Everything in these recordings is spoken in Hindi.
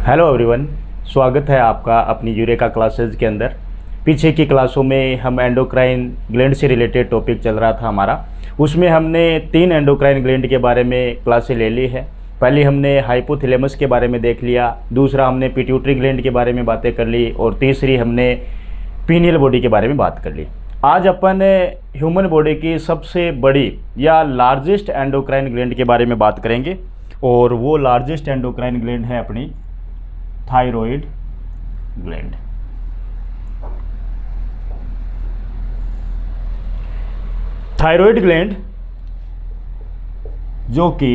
हेलो एवरीवन, स्वागत है आपका अपनी यूरेका क्लासेस के अंदर। पीछे की क्लासों में हम एंडोक्राइन ग्लैंड से रिलेटेड टॉपिक चल रहा था हमारा। उसमें हमने 3 एंडोक्राइन ग्लैंड के बारे में क्लासें ले ली है। पहली हमने हाइपोथैलेमस के बारे में देख लिया, दूसरा हमने पिट्यूटरी ग्लैंड के बारे में बातें कर ली और तीसरी हमने पीनियल बॉडी के बारे में बात कर ली। आज अपन ह्यूमन बॉडी की सबसे बड़ी या लार्जेस्ट एंडोक्राइन ग्लैंड के बारे में बात करेंगे और वो लार्जेस्ट एंडोक्राइन ग्लैंड है अपनी थायराइड ग्लैंड। थायराइड ग्लैंड जो कि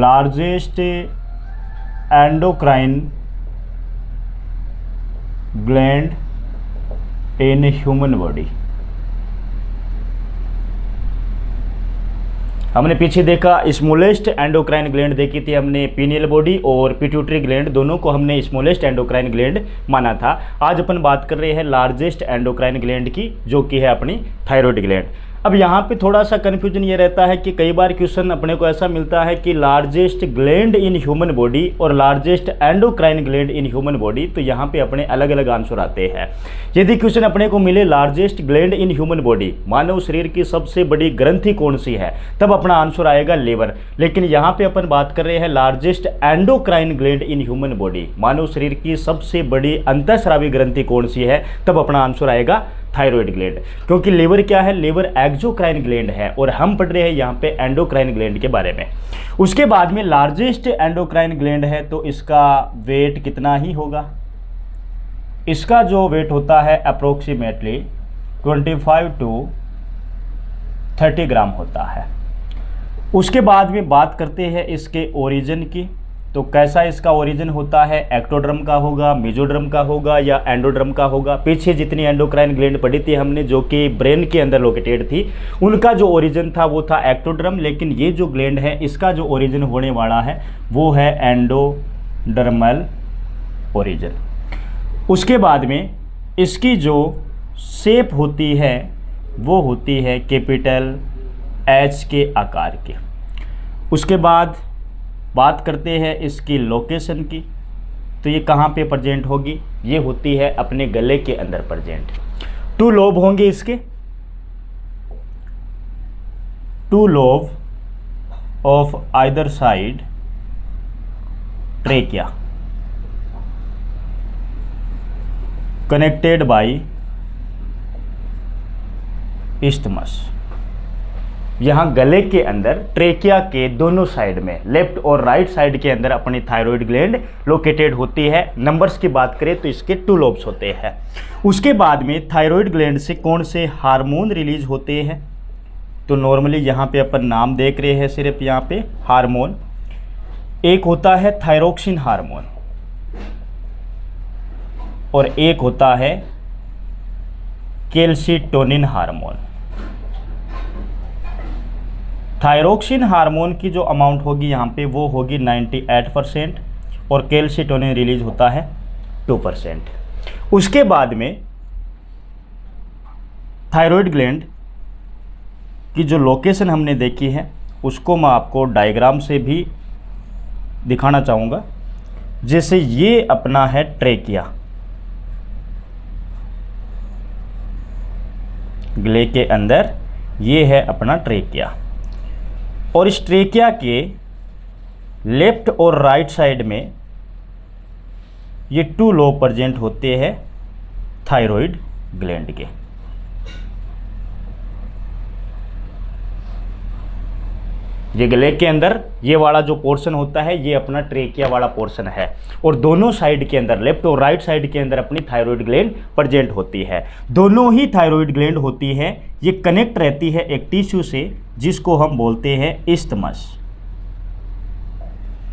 largest endocrine gland in human body. हमने पीछे देखा स्मॉलेस्ट एंडोक्राइन ग्लैंड देखी थी हमने पीनियल बॉडी और पिट्यूटरी ग्लैंड, दोनों को हमने स्मॉलेस्ट एंडोक्राइन ग्लैंड माना था। आज अपन बात कर रहे हैं लार्जेस्ट एंडोक्राइन ग्लैंड की, जो कि है अपनी थायराइड ग्लैंड। अब यहाँ पे थोड़ा सा कन्फ्यूजन ये रहता है कि कई बार क्वेश्चन अपने को ऐसा मिलता है कि largest gland in human body और largest endocrine gland in human body, तो यहाँ पे अपने अलग अलग आंसर आते हैं। यदि क्वेश्चन अपने को मिले largest gland in human body, मानव शरीर की सबसे बड़ी ग्रंथि कौन सी है, तब अपना आंसर आएगा लिवर। लेकिन यहाँ पे अपन बात कर रहे हैं largest endocrine gland in human body, मानव शरीर की सबसे बड़ी अंतःस्रावी ग्रंथि कौन सी है, तब अपना आंसर आएगा थायराइड ग्लैंड। क्योंकि लिवर क्या है, लिवर एक्सोक्राइन ग्लैंड है और हम पढ़ रहे हैं यहाँ पे एंडोक्राइन ग्लैंड के बारे में। उसके बाद में लार्जेस्ट एंडोक्राइन ग्लैंड है तो इसका वेट कितना ही होगा, इसका जो वेट होता है अप्रोक्सीमेटली 25 to 30 ग्राम होता है। उसके बाद में बात करते हैं इसके ओरिजिन की, तो कैसा इसका ओरिजिन होता है, एक्टोड्रम का होगा, मेसोड्रम का होगा या एंडोड्रम का होगा। पीछे जितनी एंडोक्राइन ग्लैंड पढ़ी थी हमने जो कि ब्रेन के अंदर लोकेटेड थी, उनका जो ओरिजिन था वो था एक्टोड्रम, लेकिन ये जो ग्लैंड है इसका जो ओरिजिन होने वाला है वो है एंडोडर्मल ओरिजिन। उसके बाद में इसकी जो शेप होती है वो होती है कैपिटल एच के आकार की। उसके बाद बात करते हैं इसकी लोकेशन की, तो ये कहाँ पे प्रेजेंट होगी, ये होती है अपने गले के अंदर प्रेजेंट। 2 लोब होंगे इसके, 2 lobe of either side trachea connected by isthmus. यहाँ गले के अंदर ट्रेकिया के दोनों साइड में, लेफ्ट और राइट साइड के अंदर अपनी थायराइड ग्लैंड लोकेटेड होती है। नंबर्स की बात करें तो इसके 2 लोब्स होते हैं। उसके बाद में थायराइड ग्लैंड से कौन से हार्मोन रिलीज होते हैं, तो नॉर्मली यहाँ पे अपन नाम देख रहे हैं सिर्फ यहाँ पे हार्मोन। एक होता है थायरोक्सिन हार्मोन और एक होता है कैल्सिटोनिन हार्मोन। थायरोक्सिन हार्मोन की जो अमाउंट होगी यहाँ पे वो होगी 98% और कैल्सिटोनिन रिलीज होता है 2%। उसके बाद में थायराइड ग्लैंड की जो लोकेशन हमने देखी है उसको मैं आपको डायग्राम से भी दिखाना चाहूँगा। जैसे ये अपना है ट्रेकिया, गले के अंदर ये है अपना ट्रेकिया, और इस ट्रेकिया के लेफ्ट और राइट साइड में ये 2 लोब प्रेजेंट होते हैं थायराइड ग्लैंड के। ये गले के अंदर ये वाला जो पोर्शन होता है ये अपना ट्रेकिया वाला पोर्शन है, और दोनों साइड के अंदर, लेफ्ट और राइट साइड के अंदर अपनी थायराइड ग्लैंड प्रेजेंट होती है। दोनों ही थायराइड ग्लैंड होती है, ये कनेक्ट रहती है एक टिश्यू से जिसको हम बोलते हैं इस्थमस।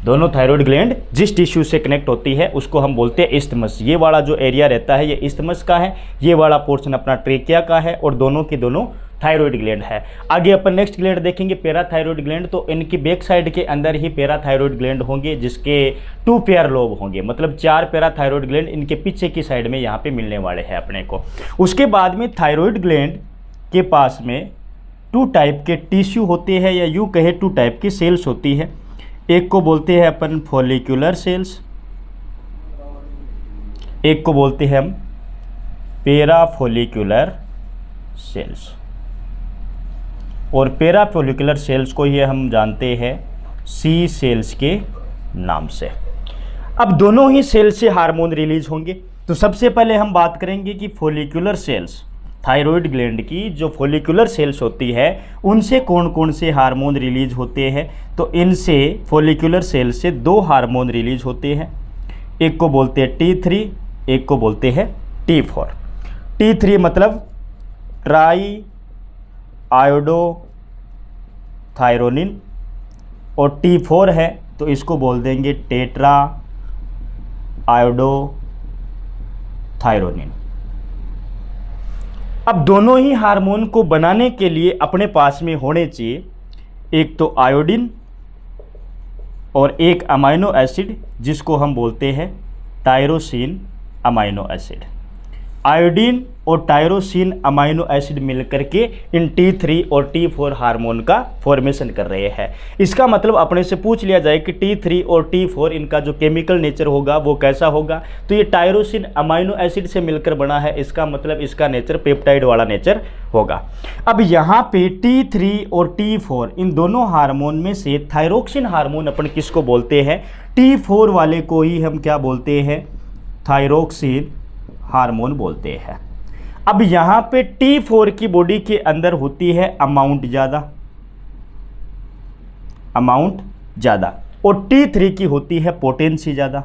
दोनों थायराइड ग्लैंड जिस टिश्यू से कनेक्ट होती है उसको हम बोलते हैं इस्थमस। ये वाला जो एरिया रहता है ये इस्थमस का है, ये वाला पोर्शन अपना ट्रेकिया का है, और दोनों की दोनों थायराइड ग्लैंड है। आगे अपन नेक्स्ट ग्लैंड देखेंगे पैराथायराइड ग्लैंड, तो इनकी बैक साइड के अंदर ही पैराथायराइड ग्लैंड होंगे जिसके 2 पेयर लोब होंगे, मतलब 4 पैराथायराइड ग्लैंड इनके पीछे की साइड में यहाँ पे मिलने वाले हैं अपने को। उसके बाद में थायराइड ग्लैंड के पास में 2 टाइप के टिश्यू होते हैं, या यूँ कहे 2 टाइप की सेल्स होती है। एक को बोलते हैं अपन फॉलिक्यूलर सेल्स, एक को बोलते हैं हम पैराफॉलिक्यूलर सेल्स। और पैराफॉलिक्यूलर सेल्स को ये हम जानते हैं सी सेल्स के नाम से। अब दोनों ही सेल से हार्मोन रिलीज होंगे। तो सबसे पहले हम बात करेंगे कि फॉलिक्यूलर सेल्स, थायराइड ग्लैंड की जो फॉलिक्यूलर सेल्स होती है उनसे कौन कौन से हार्मोन रिलीज होते हैं। तो इनसे फॉलिक्यूलर सेल से दो हार्मोन रिलीज होते हैं, एक को बोलते हैं T3, एक को बोलते हैं T4। T3 मतलब ट्राई आयोडो थायरोनिन, और T4 है तो इसको बोल देंगे टेट्रा आयोडो थायरोनिन। अब दोनों ही हार्मोन को बनाने के लिए अपने पास में होने चाहिए एक तो आयोडीन और एक अमाइनो एसिड जिसको हम बोलते हैं टायरोसिन अमाइनो एसिड। आयोडीन और टायरोसिन अमाइनो एसिड मिलकर के इन T3 और T4 हार्मोन का फॉर्मेशन कर रहे हैं। इसका मतलब अपने से पूछ लिया जाए कि T3 और T4 इनका जो केमिकल नेचर होगा वो कैसा होगा, तो ये टायरोसिन अमाइनो एसिड से मिलकर बना है, इसका मतलब इसका नेचर पेप्टाइड वाला नेचर होगा। अब यहाँ पे T3 और T4 इन दोनों हार्मोन में से थायरोक्सिन हार्मोन अपन किसको बोलते हैं, T4 वाले को ही हम क्या बोलते हैं, थायरोक्सिन हार्मोन बोलते हैं। अब यहाँ पे T4 की बॉडी के अंदर होती है अमाउंट ज़्यादा और T3 की होती है पोटेंसी ज़्यादा।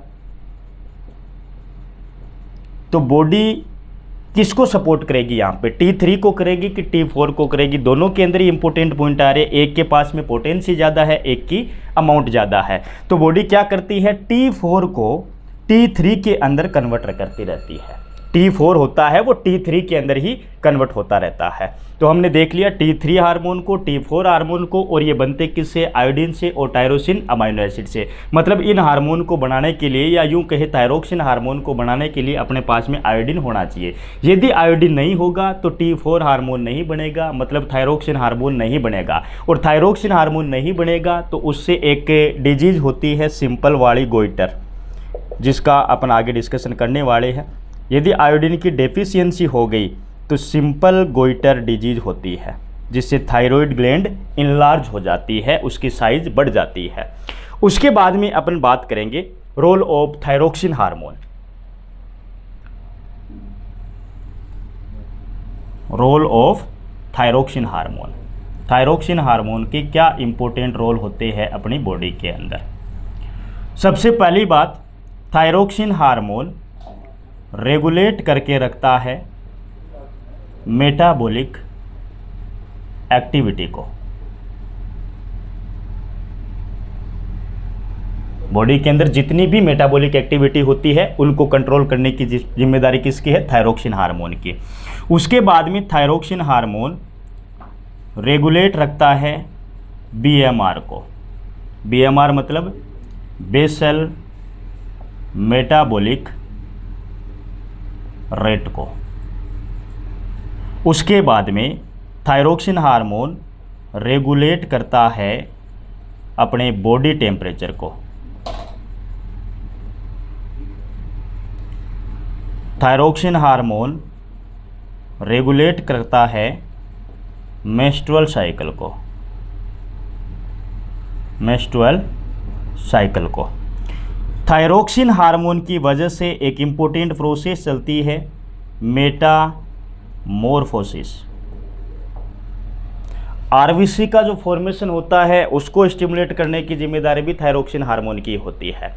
तो बॉडी किसको सपोर्ट करेगी, यहाँ पे T3 को करेगी कि T4 को करेगी, दोनों के अंदर ही इंपॉर्टेंट पॉइंट आ रहे हैं। एक के पास में पोटेंसी ज़्यादा है, एक की अमाउंट ज़्यादा है। तो बॉडी क्या करती है, T4 को T3 के अंदर कन्वर्ट करती रहती है। T4 होता है वो T3 के अंदर ही कन्वर्ट होता रहता है। तो हमने देख लिया T3 हार्मोन को, T4 हार्मोन को, और ये बनते किससे, आयोडीन से और टायरोसिन अमाइनो एसिड से। मतलब इन हार्मोन को बनाने के लिए या यूं कहे थायरोक्सिन हार्मोन को बनाने के लिए अपने पास में आयोडीन होना चाहिए। यदि आयोडीन नहीं होगा तो T4 हार्मोन नहीं बनेगा, मतलब थायरोक्सिन हार्मोन नहीं बनेगा। और थायरोक्सिन हार्मोन नहीं बनेगा तो उससे एक डिजीज़ होती है सिंपल वाली गोइटर, जिसका अपन आगे डिस्कशन करने वाले हैं। यदि आयोडीन की डेफिशिएंसी हो गई तो सिंपल गोइटर डिजीज होती है, जिससे थायराइड ग्लैंड इनलार्ज हो जाती है, उसकी साइज बढ़ जाती है। उसके बाद में अपन बात करेंगे role of thyroxine hormone. Role of thyroxine hormone, thyroxine hormone के क्या इंपॉर्टेंट रोल होते हैं अपनी बॉडी के अंदर। सबसे पहली बात, थायरोक्सिन हार्मोन रेगुलेट करके रखता है मेटाबॉलिक एक्टिविटी को। बॉडी के अंदर जितनी भी मेटाबॉलिक एक्टिविटी होती है उनको कंट्रोल करने की जिम्मेदारी किसकी है, थायरोक्सिन हार्मोन की। उसके बाद में थायरोक्सिन हार्मोन रेगुलेट रखता है बीएमआर को। बीएमआर मतलब बेसल मेटाबॉलिक रेट को। उसके बाद में थायरोक्सिन हार्मोन रेगुलेट करता है अपने बॉडी टेम्परेचर को। थायरोक्सिन हार्मोन रेगुलेट करता है मेंस्ट्रुअल साइकिल को, मेंस्ट्रुअल साइकिल को। थायरोक्सिन हार्मोन की वजह से एक इम्पोर्टेंट प्रोसेस चलती है मेटामॉर्फोसिस। आरबीसी का जो फॉर्मेशन होता है उसको स्टिमुलेट करने की जिम्मेदारी भी थायरोक्सिन हार्मोन की होती है।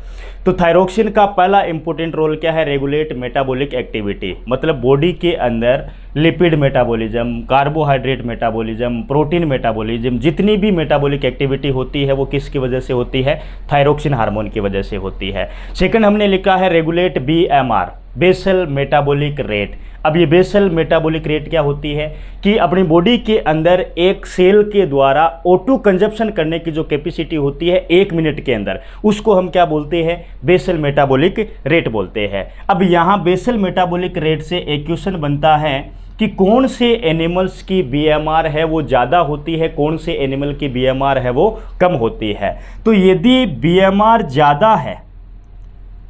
तो थायरोक्सिन का पहला इंपॉर्टेंट रोल क्या है, रेगुलेट मेटाबॉलिक एक्टिविटी। मतलब बॉडी के अंदर lipid metabolism, carbohydrate metabolism, protein metabolism, जितनी भी मेटाबॉलिक एक्टिविटी होती है वो किसकी वजह से होती है, थायरोक्सिन हार्मोन की वजह से होती है। सेकंड हमने लिखा है regulate BMR, basal metabolic rate. अब ये बेसल मेटाबॉलिक रेट क्या होती है कि अपनी बॉडी के अंदर एक सेल के द्वारा O2 कंजप्शन करने की जो कैपेसिटी होती है 1 मिनट के अंदर, उसको हम क्या बोलते हैं, बेसल मेटाबॉलिक रेट बोलते हैं। अब यहाँ बेसल मेटाबॉलिक रेट से इक्वेशन बनता है कि कौन से एनिमल्स की बीएमआर है वो ज़्यादा होती है, कौन से एनिमल की बीएमआर है वो कम होती है। तो यदि बीएमआर ज़्यादा है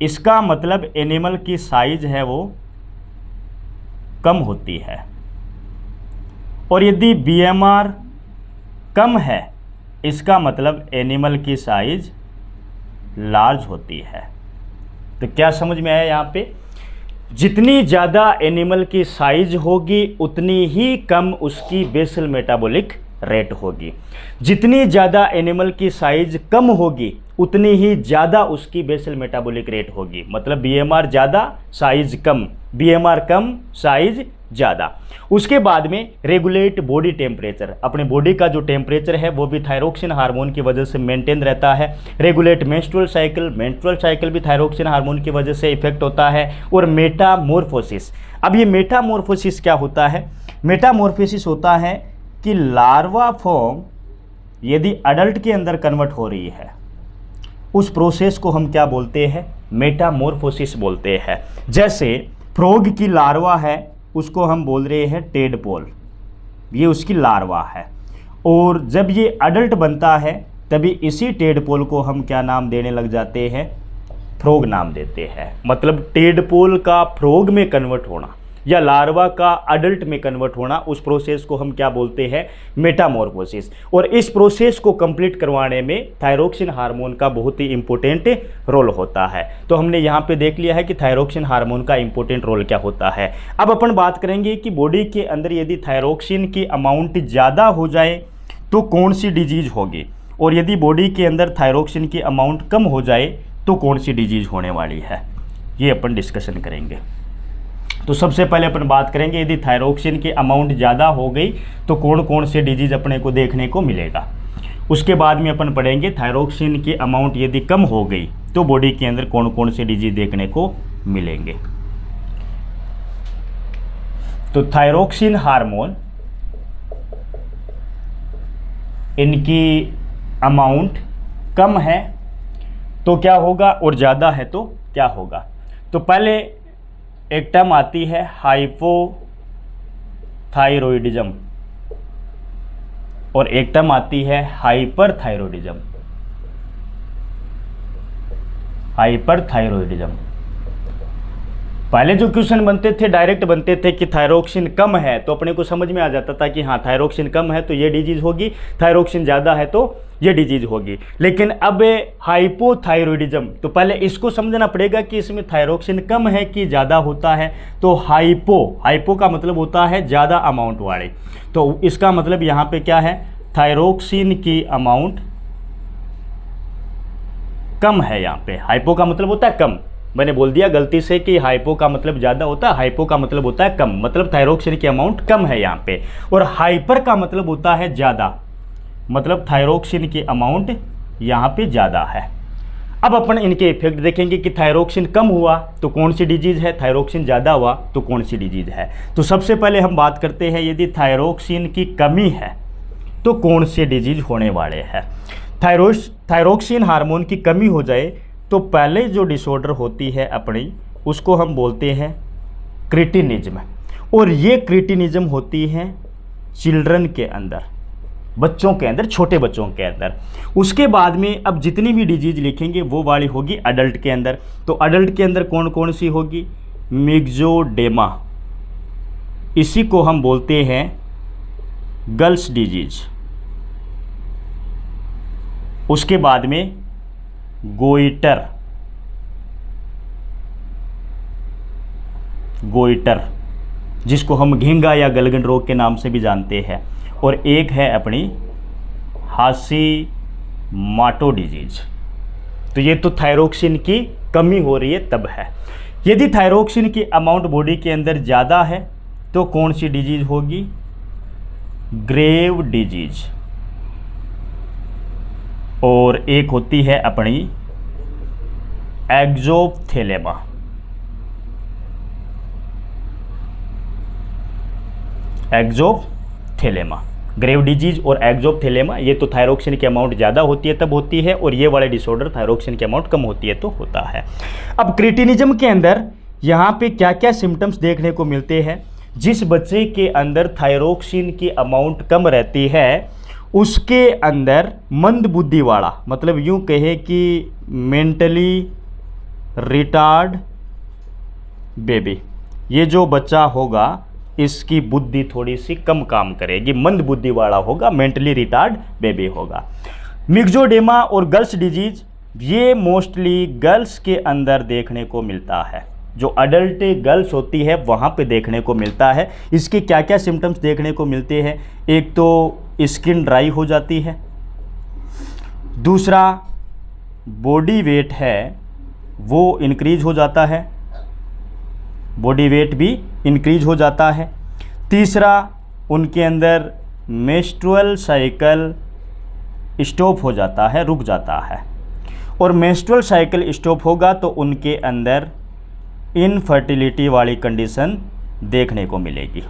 इसका मतलब एनिमल की साइज है वो कम होती है, और यदि बीएमआर कम है इसका मतलब एनिमल की साइज लार्ज होती है। तो क्या समझ में आया यहाँ पे? जितनी ज़्यादा एनिमल की साइज होगी उतनी ही कम उसकी बेसल मेटाबॉलिक रेट होगी। जितनी ज़्यादा एनिमल की साइज कम होगी उतनी ही ज़्यादा उसकी बेसल मेटाबॉलिक रेट होगी। मतलब बीएमआर ज़्यादा साइज कम, बीएमआर कम साइज ज़्यादा। उसके बाद में रेगुलेट बॉडी टेम्परेचर, अपने बॉडी का जो टेम्परेचर है वो भी थायरोक्सिन हार्मोन की वजह से मेंटेन रहता है। रेगुलेट मेंस्ट्रुअल साइकिल भी थायरोक्सिन हार्मोन की वजह से इफेक्ट होता है। और मेटामॉर्फोसिस, अब ये मेटामॉर्फोसिस क्या होता है? मेटामॉर्फोसिस होता है कि लार्वा फॉर्म यदि अडल्ट के अंदर कन्वर्ट हो रही है उस प्रोसेस को हम क्या बोलते हैं? मेटामॉर्फोसिस बोलते हैं। जैसे फ्रॉग की लार्वा है उसको हम बोल रहे हैं टेडपोल, ये उसकी लार्वा है, और जब ये अडल्ट बनता है तभी इसी टेडपोल को हम क्या नाम देने लग जाते हैं? फ्रॉग नाम देते हैं। मतलब टेडपोल का फ्रॉग में कन्वर्ट होना या लार्वा का अडल्ट में कन्वर्ट होना, उस प्रोसेस को हम क्या बोलते हैं? मेटामॉर्फोसिस। और इस प्रोसेस को कंप्लीट करवाने में थायरोक्सिन हार्मोन का बहुत ही इंपॉर्टेंट रोल होता है। तो हमने यहाँ पे देख लिया है कि थायरोक्सिन हार्मोन का इंपॉर्टेंट रोल क्या होता है। अब अपन बात करेंगे कि बॉडी के अंदर यदि थायरोक्सिन की अमाउंट ज़्यादा हो जाए तो कौन सी डिजीज़ होगी, और यदि बॉडी के अंदर थायरोक्सिन की अमाउंट कम हो जाए तो कौन सी डिजीज़ होने वाली है, ये अपन डिस्कशन करेंगे। तो सबसे पहले अपन बात करेंगे यदि थायरोक्सिन की अमाउंट ज़्यादा हो गई तो कौन कौन से डिजीज़ अपने को देखने को मिलेगा। उसके बाद में अपन पढ़ेंगे थायरोक्सिन की अमाउंट यदि कम हो गई तो बॉडी के अंदर कौन कौन से डिजीज़ देखने को मिलेंगे। तो थायरोक्सिन हार्मोन, इनकी अमाउंट कम है तो क्या होगा, और ज़्यादा है तो क्या होगा। तो पहले एक टर्म आती है हाइपोथायरॉयडिज्म और एक टर्म आती है हाइपरथायरॉयडिज्म। हाइपरथायरॉयडिज्म पहले जो क्वेश्चन बनते थे डायरेक्ट बनते थे कि थायरोक्सिन कम है तो अपने को समझ में आ जाता था कि हाँ थायरोक्सिन कम है तो ये डिजीज़ होगी, थायरोक्सिन ज़्यादा है तो ये डिजीज़ होगी। लेकिन अब हाइपोथायरॉयडिज्म, तो पहले इसको समझना पड़ेगा कि इसमें थायरोक्सिन कम है कि ज़्यादा होता है। तो हाइपो का मतलब होता है ज़्यादा अमाउंट वाले, तो इसका मतलब यहाँ पे क्या है, थायरोक्सिन की अमाउंट कम है। यहाँ पे हाइपो का मतलब होता है कम, मैंने बोल दिया गलती से कि हाइपो का मतलब ज़्यादा होता है, हाइपो का मतलब होता है कम, मतलब थायरोक्सिन की अमाउंट कम है यहाँ पे। और हाइपर का मतलब होता है ज़्यादा, मतलब थायरोक्सिन की अमाउंट यहाँ पे ज़्यादा है। अब अपन इनके इफेक्ट देखेंगे कि थायरोक्सिन कम हुआ तो कौन सी डिजीज़ है, थायरोक्सिन ज़्यादा हुआ तो कौन सी डिजीज़ है। तो सबसे पहले हम बात करते हैं यदि थायरोक्सिन की कमी है तो कौन से डिजीज़ होने वाले हैं। थायरोक्सिन हार्मोन की कमी हो जाए तो पहले जो डिसऑर्डर होती है अपनी उसको हम बोलते हैं क्रिटिनिज्म, और ये क्रिटिनिज्म होती है चिल्ड्रन के अंदर, बच्चों के अंदर, छोटे बच्चों के अंदर। उसके बाद में अब जितनी भी डिजीज़ लिखेंगे वो वाली होगी अडल्ट के अंदर। तो अडल्ट के अंदर कौन कौन सी होगी, मिक्सोडेमा, इसी को हम बोलते हैं गर्ल्स डिजीज। उसके बाद में गोइटर जिसको हम घिंगा या गलगन रोग के नाम से भी जानते हैं, और एक है अपनी हाशीमोटो डिजीज। तो ये तो थायरोक्सिन की कमी हो रही है तब है। यदि थायरोक्सिन की अमाउंट बॉडी के अंदर ज़्यादा है तो कौन सी डिजीज होगी, ग्रेव डिजीज। और एक होती है अपनी एक्सोप्थेलेमा। एक्सोप्थेलेमा, ग्रेव डिजीज और एक्सोप्थेलेमा, ये तो थायरोक्सिन की अमाउंट ज़्यादा होती है तब होती है, और ये वाले डिसऑर्डर थायरोक्सिन की अमाउंट कम होती है तो होता है। अब क्रिटिनिज्म के अंदर यहाँ पे क्या क्या सिम्टम्स देखने को मिलते हैं। जिस बच्चे के अंदर थायरोक्सिन की अमाउंट कम रहती है उसके अंदर मंद बुद्धि वाला, मतलब यूँ कहे कि मेंटली रिटार्ड बेबी, ये जो बच्चा होगा इसकी बुद्धि थोड़ी सी कम काम करेगी, मंद बुद्धि वाला होगा, मेंटली रिटार्ड बेबी होगा। मिक्सोडेमा और गर्ल्स डिजीज ये मोस्टली गर्ल्स के अंदर देखने को मिलता है, जो अडल्ट गर्ल्स होती है वहाँ पे देखने को मिलता है। इसके क्या क्या सिम्टम्स देखने को मिलते हैं? एक तो स्किन ड्राई हो जाती है, दूसरा बॉडी वेट है वो इंक्रीज हो जाता है, बॉडी वेट भी इंक्रीज हो जाता है, तीसरा उनके अंदर मेंस्ट्रुअल साइकिल स्टॉप हो जाता है, रुक जाता है, और मेंस्ट्रुअल साइकिल स्टॉप होगा तो उनके अंदर इनफर्टिलिटी वाली कंडीशन देखने को मिलेगी,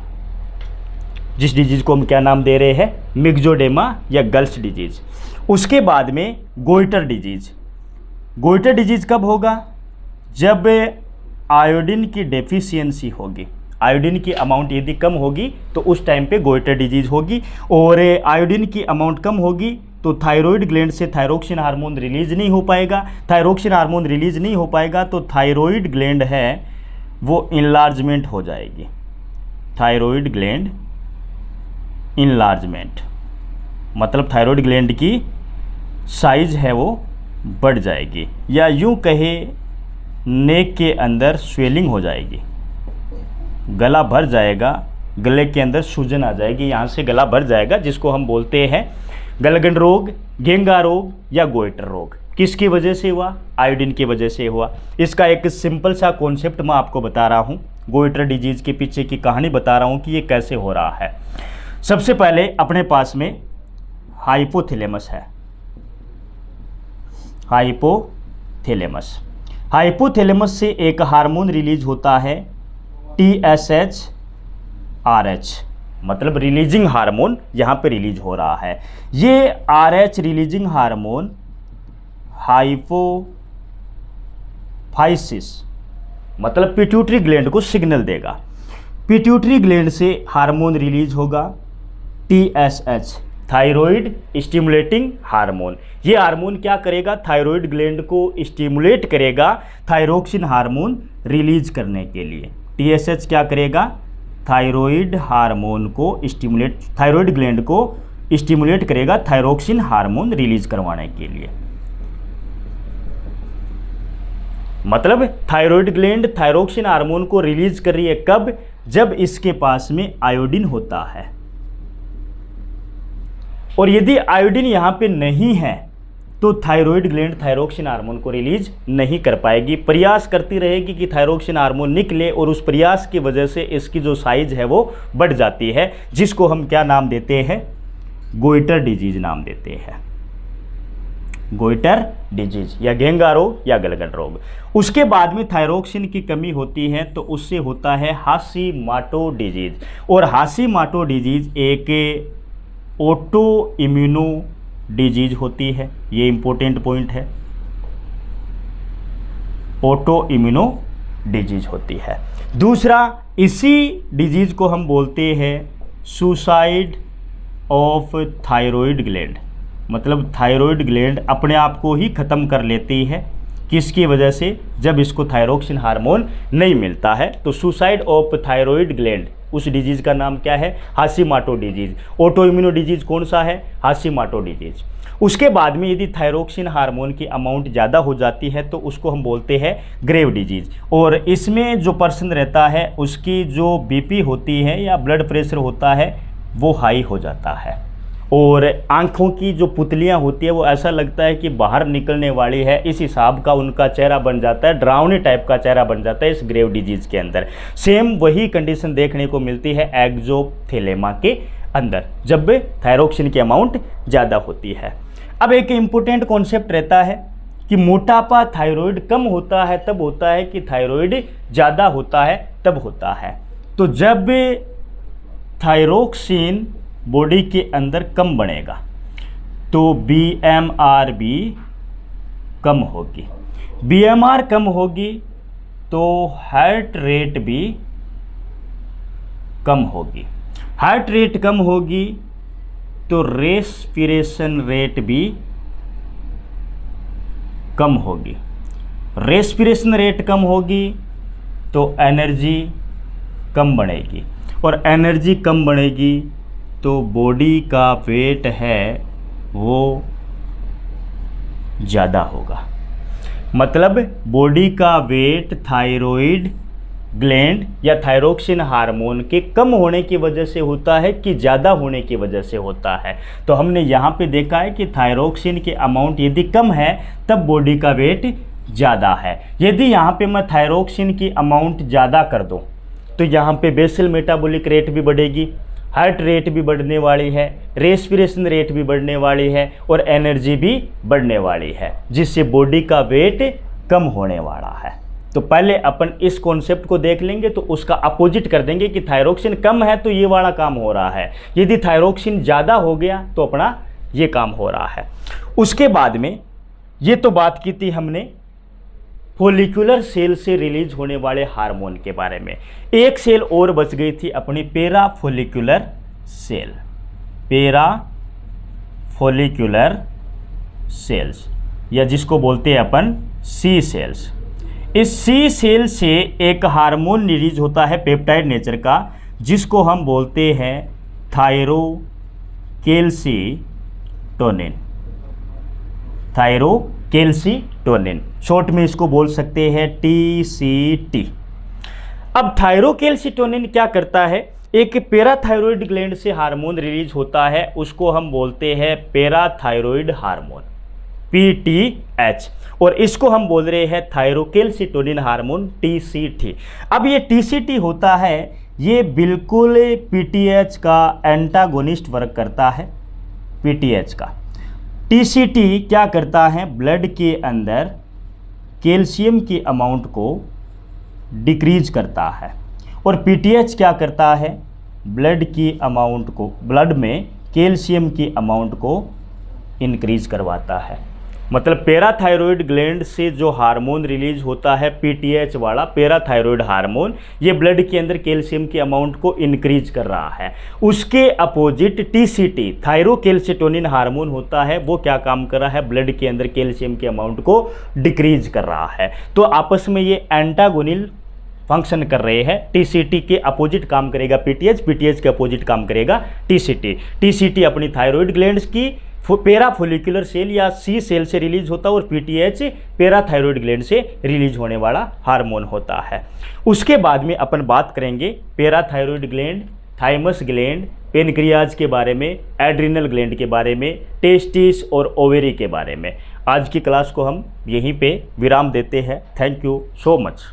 जिस डिजीज़ को हम क्या नाम दे रहे हैं? मिक्सोडेमा या गर्ल्स डिजीज़। उसके बाद में गोइटर डिजीज़। गोइटर डिजीज़ कब होगा? जब आयोडीन की डेफिशिएंसी होगी, आयोडीन की अमाउंट यदि कम होगी तो उस टाइम पे गोइटर डिजीज़ होगी, और आयोडीन की अमाउंट कम होगी तो थायराइड ग्लैंड से थायरोक्सिन हार्मोन रिलीज नहीं हो पाएगा, थायरोक्सिन हार्मोन रिलीज नहीं हो पाएगा तो थायराइड ग्लैंड है वो इनलार्जमेंट हो जाएगी, थायराइड ग्लैंड इनलार्जमेंट, मतलब थायराइड ग्लैंड की साइज है वो बढ़ जाएगी, या यूं कहे नेक के अंदर स्वेलिंग हो जाएगी, गला भर जाएगा, गले के अंदर सूजन आ जाएगी, यहाँ से गला भर जाएगा, जिसको हम बोलते हैं गलगंड रोग, घेंगा रोग या गोइटर रोग। किसकी वजह से हुआ? आयोडीन की वजह से हुआ। इसका एक सिंपल सा कॉन्सेप्ट मैं आपको बता रहा हूँ, गोइटर डिजीज़ के पीछे की कहानी बता रहा हूँ कि ये कैसे हो रहा है। सबसे पहले अपने पास में हाइपोथैलेमस है, हाइपोथैलेमस, हाइपोथैलेमस से एक हार्मोन रिलीज होता है TSH RH, मतलब रिलीजिंग हार्मोन यहाँ पे रिलीज हो रहा है। ये RH रिलीजिंग हार्मोन हाइपोफाइसिस, मतलब पिट्यूटरी ग्लैंड को सिग्नल देगा, पिट्यूटरी ग्लैंड से हार्मोन रिलीज होगा TSH, थायराइड स्टिमुलेटिंग हार्मोन। ये हार्मोन क्या करेगा? थायराइड ग्लैंड को स्टिमुलेट करेगा थायरोक्सिन हार्मोन रिलीज करने के लिए। TSH क्या करेगा? थायराइड हार्मोन को स्टिमुलेट, थायराइड ग्लैंड को स्टिमुलेट करेगा थायरोक्सिन हार्मोन रिलीज करवाने के लिए। मतलब थायराइड ग्लैंड थायरोक्सिन हार्मोन को रिलीज कर रही है कब? जब इसके पास में आयोडीन होता है, और यदि आयोडीन यहाँ पे नहीं है तो थायराइड ग्लैंड थायरोक्सिन हार्मोन को रिलीज नहीं कर पाएगी, प्रयास करती रहेगी कि थायरोक्सिन हार्मोन निकले, और उस प्रयास की वजह से इसकी जो साइज है वो बढ़ जाती है, जिसको हम क्या नाम देते हैं? गोइटर डिजीज नाम देते हैं, गोइटर डिजीज या घेंगा रोग या गलगंड रोग। उसके बाद में थायरोक्सिन की कमी होती है तो उससे होता है हाशीमोटो डिजीज, और हाशीमोटो डिजीज एक ऑटो इम्यूनो डिजीज होती है, ये इंपॉर्टेंट पॉइंट है, ऑटो इम्यूनो डिजीज होती है। दूसरा, इसी डिजीज को हम बोलते हैं सुसाइड ऑफ थायराइड ग्लैंड, मतलब थायराइड ग्लैंड अपने आप को ही ख़त्म कर लेती है, किसकी वजह से? जब इसको थायरोक्सिन हार्मोन नहीं मिलता है। तो सुसाइड ऑफ थायराइड ग्लैंड, उस डिजीज़ का नाम क्या है? हाशीमोटो डिजीज़। ऑटो इम्यूनो डिजीज़ कौन सा है? हाशीमोटो डिजीज़। उसके बाद में यदि थायरोक्सिन हार्मोन की अमाउंट ज़्यादा हो जाती है तो उसको हम बोलते हैं ग्रेव डिजीज़, और इसमें जो पर्सन रहता है उसकी जो BP होती है या ब्लड प्रेशर होता है वो हाई हो जाता है, और आँखों की जो पुतलियाँ होती है वो ऐसा लगता है कि बाहर निकलने वाली है, इस हिसाब का उनका चेहरा बन जाता है, डरावने टाइप का चेहरा बन जाता है इस ग्रेव डिजीज़ के अंदर। सेम वही कंडीशन देखने को मिलती है एक्सोथैलेमा के अंदर, जब थायरोक्सिन की अमाउंट ज़्यादा होती है। अब एक इम्पोर्टेंट कॉन्सेप्ट रहता है कि मोटापा थायराइड कम होता है तब होता है कि थायराइड ज़्यादा होता है तब होता है। तो जब थायरोक्सिन बॉडी के अंदर कम बनेगा तो BMR भी कम होगी, BMR कम होगी तो हार्ट रेट भी कम होगी। हार्ट रेट कम होगी तो रेस्पिरेशन रेट भी कम होगी। रेस्पिरेशन रेट कम होगी तो एनर्जी कम बढ़ेगी, और एनर्जी कम बढ़ेगी तो बॉडी का वेट है वो ज़्यादा होगा। मतलब बॉडी का वेट थायराइड ग्लैंड या थायरोक्सिन हार्मोन के कम होने की वजह से होता है कि ज़्यादा होने की वजह से होता है। तो हमने यहाँ पे देखा है कि थायरोक्सिन के अमाउंट यदि कम है तब बॉडी का वेट ज़्यादा है। यदि यहाँ पे मैं थायरोक्सिन की अमाउंट ज़्यादा कर दूँ तो यहाँ पे बेसल मेटाबॉलिक रेट भी बढ़ेगी, हार्ट रेट भी बढ़ने वाली है, रेस्पिरेशन रेट भी बढ़ने वाली है और एनर्जी भी बढ़ने वाली है, जिससे बॉडी का वेट कम होने वाला है। तो पहले अपन इस कॉन्सेप्ट को देख लेंगे तो उसका अपोजिट कर देंगे कि थायरोक्सिन कम है तो ये वाला काम हो रहा है, यदि थायरोक्सिन ज़्यादा हो गया तो अपना ये काम हो रहा है। उसके बाद में ये तो बात की थी हमने फॉलिकुलर सेल से रिलीज होने वाले हार्मोन के बारे में। एक सेल और बच गई थी अपनी पेरा फॉलिकुलर सेल, पेरा फॉलिकुलर सेल्स, या जिसको बोलते हैं अपन सी सेल्स। इस सी सेल से एक हार्मोन रिलीज होता है पेप्टाइड नेचर का, जिसको हम बोलते हैं थायरोकैल्सीटोनिन, थायरोकैल्सीटोनिन, शॉर्ट में इसको बोल सकते हैं TCT। अब थायरोकैल्सीटोनिन क्या करता है, एक पैराथायरॉयड ग्लैंड से हार्मोन रिलीज होता है, उसको हम बोलते हैं पैराथायरॉयड हार्मोन PTH, और इसको हम बोल रहे हैं थायरोकैल्सीटोनिन हार्मोन TCT। अब ये TCT होता है, ये बिल्कुल PTH का एंटागोनिस्ट वर्क करता है। PTH का TCT क्या करता है, ब्लड के अंदर कैल्शियम की अमाउंट को डिक्रीज करता है, और PTH क्या करता है, ब्लड की अमाउंट को, ब्लड में कैल्शियम की अमाउंट को इंक्रीज करवाता है। मतलब पैराथायरॉयड ग्लैंड से जो हार्मोन रिलीज होता है PTH वाला पैराथायरॉयड हार्मोन, ये ब्लड के अंदर कैल्शियम की अमाउंट को इंक्रीज कर रहा है। उसके अपोजिट TCT थायरोकैल्सीटोनिन हार्मोन होता है, वो क्या काम कर रहा है, ब्लड के अंदर कैल्शियम की अमाउंट को डिक्रीज कर रहा है। तो आपस में ये एंटागोनिल फंक्शन कर रहे हैं। TCT के अपोजिट काम करेगा PTH, PTH के अपोजिट काम करेगा TCT। TCT अपनी थायराइड ग्लैंड्स की पेरा फॉलिकुलर सेल या सी सेल से रिलीज होता है, और PTH पैराथायरॉयड ग्लैंड से रिलीज होने वाला हार्मोन होता है। उसके बाद में अपन बात करेंगे parathyroid gland, thymus gland, pancreas के बारे में, एड्रिनल ग्लैंड के बारे में, टेस्टिस और ओवेरी के बारे में। आज की क्लास को हम यहीं पे विराम देते हैं। Thank you so much.